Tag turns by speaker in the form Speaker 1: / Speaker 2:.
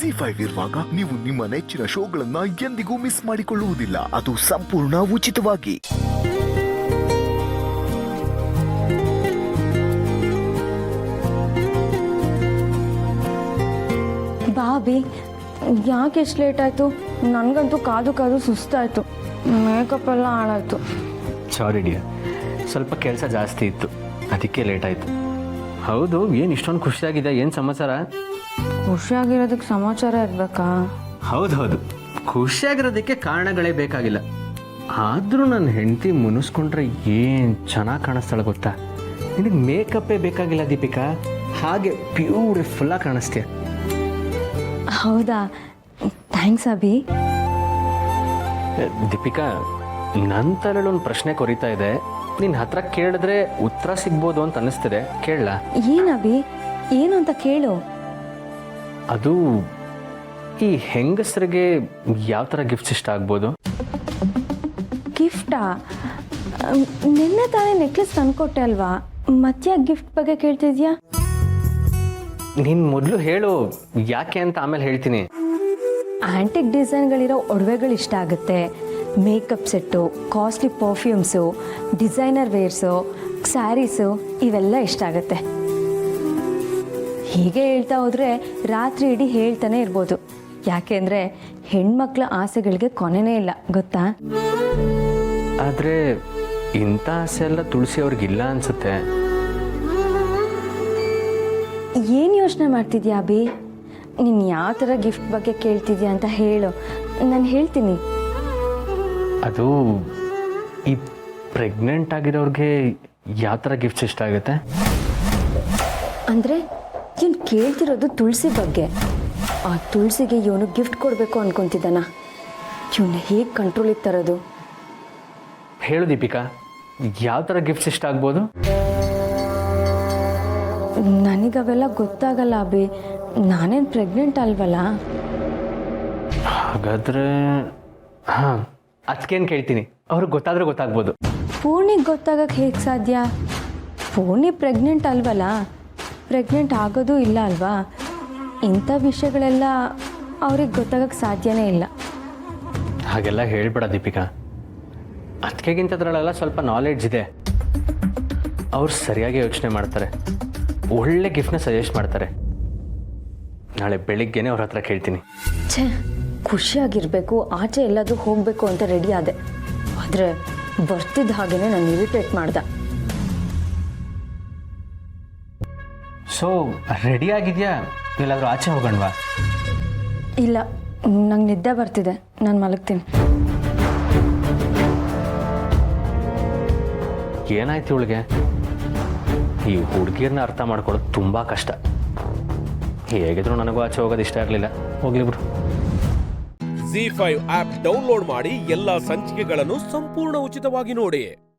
Speaker 1: ಜಿ5 ಇರುವಾಗ ನೀವು ನಿಮ್ಮ ನೆಚ್ಚಿನ ಶೋಗಳನ್ನ ಎಂದಿಗೂ ಮಿಸ್ ಮಾಡಿಕೊಳ್ಳುವುದಿಲ್ಲ. ಅದು ಸಂಪೂರ್ಣ ಉಚಿತವಾಗಿ.
Speaker 2: ಬಾಬಿ, ಯಾಕೆ ಎಷ್ಟು ಲೇಟ್ ಆಯಿತು? ನನಗಂತೂ ಕಾದು ಕಾದು ಸುಸ್ತಾಯಿತು. ಮೇಕಪ್ ಎಲ್ಲ ಹಾಳಾಯಿತು.
Speaker 3: ಸಾರಿ ಡಿಯರ್, ಸ್ವಲ್ಪ ಕೆಲಸ ಜಾಸ್ತಿ ಇತ್ತು, ಅದಕ್ಕೆ ಲೇಟ್ ಆಯಿತು. ಹೌದು, ಏನು ಇಷ್ಟೊಂದು ಖುಷಿಯಾಗಿದೆ? ಏನು ಸಮಾಚಾರ?
Speaker 2: ಖುಷಿಯಾಗಿರೋದಕ್ಕೆ ಸಮಾಚಾರ ಇರಬೇಕಾ?
Speaker 3: ಹೌದೌದು, ಖುಷಿಯಾಗಿರೋದಕ್ಕೆ ಕಾರಣಗಳೇ ಬೇಕಾಗಿಲ್ಲ. ಆದರೂ ನನ್ನ ಹೆಂಡತಿ ಮುನಿಸ್ಕೊಂಡ್ರೆ ಏನು ಚೆನ್ನಾಗಿ ಕಾಣಿಸ್ತಾಳೆ ಗೊತ್ತಾ? ನಿನಗೆ ಮೇಕಪ್ಪೇ ಬೇಕಾಗಿಲ್ಲ ದೀಪಿಕಾ, ಹಾಗೆ ಬ್ಯೂಟಿಫುಲ್ಲಾಗಿ ಕಾಣಿಸ್ತೀಯ.
Speaker 2: ಹೌದಾ? ಥ್ಯಾಂಕ್ಸ್ ಅಭಿ.
Speaker 3: ದೀಪಿಕಾ, ನನ್ನ ತಲೆಯಲ್ಲಿ ಒಂದು ಪ್ರಶ್ನೆ ಕೊರಿತಾ ಇದೆ, ನಿನ್ನ ಹತ್ರ ಕೇಳಿದ್ರೆ ಉತ್ತರ ಸಿಗ್ಬೋದು ಅಂತ ಅನ್ನಿಸ್ತಿದೆ, ಕೇಳಲಾ?
Speaker 2: ಏನಭಿ, ಏನು ಅಂತ ಕೇಳು.
Speaker 3: ಅದು ಈ ಹೆಂಗಸರಿಗೆ ಯಾವ ಥರ ಗಿಫ್ಟ್ಸ್ ಇಷ್ಟ ಆಗ್ಬೋದು?
Speaker 2: ಗಿಫ್ಟಾ? ನಿನ್ನೆ ತಾನೇ ನೆಕ್ಲೆಸ್ ತಂದ್ಕೊಟ್ಟೆ ಅಲ್ವಾ, ಮತ್ತೆ ಗಿಫ್ಟ್ ಬಗ್ಗೆ ಕೇಳ್ತಿದ್ಯಾ?
Speaker 3: ನೀನು ಮೊದಲು ಹೇಳು ಯಾಕೆ ಅಂತ, ಆಮೇಲೆ ಹೇಳ್ತೀನಿ.
Speaker 2: ಆ್ಯಂಟಿಕ್ ಡಿಸೈನ್ಗಳಿರೋ ಒಡವೆಗಳು ಇಷ್ಟ ಆಗುತ್ತೆ, makeup set, costly perfumes, designer wears, saris ಇವೆಲ್ಲ ಇಷ್ಟ ಆಗುತ್ತೆ. ಹೀಗೆ ಹೇಳ್ತಾ ಹೋದರೆ ರಾತ್ರಿ ಇಡೀ ಹೇಳ್ತಾನೆ ಇರ್ಬೋದು. ಯಾಕೆಂದರೆ ಹೆಣ್ಮಕ್ಳ ಆಸೆಗಳಿಗೆ ಕೊನೆನೇ ಇಲ್ಲ ಗೊತ್ತಾ?
Speaker 3: ಆದರೆ ಇಂಥ ಆಸೆ ಎಲ್ಲ ತುಳಸಿ ಅವ್ರಿಗಿಲ್ಲ ಅನಿಸುತ್ತೆ.
Speaker 2: ಏನು ಯೋಚನೆ ಮಾಡ್ತಿದ್ಯಾ ಅಭಿ? ನೀನು ಯಾವ ಥರ ಗಿಫ್ಟ್ ಬಗ್ಗೆ ಕೇಳ್ತಿದ್ಯಾ ಅಂತ ಹೇಳು, ನಾನು ಹೇಳ್ತೀನಿ.
Speaker 3: ಅದು ಈ ಪ್ರೆಗ್ನೆಂಟ್ ಆಗಿರೋರಿಗೆ ಯಾವ ಥರ ಗಿಫ್ಟ್ಸ್ ಇಷ್ಟ ಆಗುತ್ತೆ?
Speaker 2: ಅಂದರೆ ಇವನು ಕೇಳ್ತಿರೋದು ತುಳಸಿ ಬಗ್ಗೆ. ಆ ತುಳಸಿಗೆ ಇವನು ಗಿಫ್ಟ್ ಕೊಡಬೇಕು ಅನ್ಕೊತಿದ್ದಾನ. ಇವನ್ನ ಹೇಗೆ ಕಂಟ್ರೋಲಿಗೆ ತರೋದು?
Speaker 3: ಹೇಳು ದೀಪಿಕಾ, ಯಾವ ಥರ ಗಿಫ್ಟ್ಸ್ ಇಷ್ಟ ಆಗ್ಬೋದು?
Speaker 2: ನನಗವೆಲ್ಲ ಗೊತ್ತಾಗಲ್ಲ ಅಭಿ, ನಾನೇನು ಪ್ರೆಗ್ನೆಂಟ್ ಅಲ್ವಲ್ಲ.
Speaker 3: ಹಾಗಾದರೆ ಹಾಂ, ಅದಕ್ಕೇನು ಕೇಳ್ತೀನಿ, ಅವ್ರಿಗೆ ಗೊತ್ತಾದರೆ ಗೊತ್ತಾಗ್ಬೋದು.
Speaker 2: ಪೂರ್ಣಿಗೆ ಗೊತ್ತಾಗಕ್ಕೆ ಹೇಗೆ ಸಾಧ್ಯ? ಪೂರ್ಣಿ ಪ್ರೆಗ್ನೆಂಟ್ ಅಲ್ವಲ್ಲ, ಪ್ರೆಗ್ನೆಂಟ್ ಆಗೋದು ಇಲ್ಲ ಅಲ್ವಾ. ಇಂಥ ವಿಷಯಗಳೆಲ್ಲ ಅವ್ರಿಗೆ ಗೊತ್ತಾಗಕ್ಕೆ ಸಾಧ್ಯನೇ ಇಲ್ಲ.
Speaker 3: ಹಾಗೆಲ್ಲ ಹೇಳ್ಬೇಡ ದೀಪಿಕಾ, ಅದಕ್ಕಿಂತದ್ರಲ್ಲೆಲ್ಲ ಸ್ವಲ್ಪ ನಾಲೆಡ್ಜ್ ಇದೆ. ಅವ್ರು ಸರಿಯಾಗಿ ಯೋಚನೆ ಮಾಡ್ತಾರೆ, ಒಳ್ಳೆ ಗಿಫ್ಟ್ನ ಸಜೆಸ್ಟ್ ಮಾಡ್ತಾರೆ. ನಾಳೆ ಬೆಳಿಗ್ಗೆನೇ ಅವ್ರ ಹತ್ರ ಕೇಳ್ತೀನಿ.
Speaker 2: ಛೇ, ಖುಷಿಯಾಗಿರಬೇಕು, ಆಚೆ ಎಲ್ಲಾದರೂ ಹೋಗಬೇಕು ಅಂತ ರೆಡಿ ಆದೆ. ಆದರೆ ಬರ್ತಿದ್ದ ಹಾಗೇ ನಾನು ಇರಿಟೇಟ್ ಮಾಡ್ದೆ.
Speaker 3: ಸೊ ರೆಡಿ ಆಗಿದೆಯಾ? ಎಲ್ಲಾದರೂ ಆಚೆ ಹೋಗೋಣವಾ?
Speaker 2: ಇಲ್ಲ, ನಂಗೆ ನಿದ್ದೆ ಬರ್ತಿದೆ, ನಾನು ಮಲಗ್ತೀನಿ.
Speaker 3: ಏನಾಯ್ತು ಇವಳಿಗೆ? ಈ ಹುಡುಗಿಯರನ್ನ ಅರ್ಥ ಮಾಡ್ಕೊಳ್ಳೋದು ತುಂಬ ಕಷ್ಟ. ಹೇಗಿದ್ರು ನನಗೂ ಆಚೆ ಹೋಗೋದು ಇಷ್ಟ ಇರಲಿಲ್ಲ, ಹೋಗ್ಲಿ ಬಿಡು.
Speaker 4: ಜಿ5 ಆಪ್ ಡೌನ್ಲೋಡ್ ಮಾಡಿ ಎಲ್ಲಾ ಸಂಚಿಕೆಗಳನ್ನು ಸಂಪೂರ್ಣ ಉಚಿತವಾಗಿ ನೋಡಿ.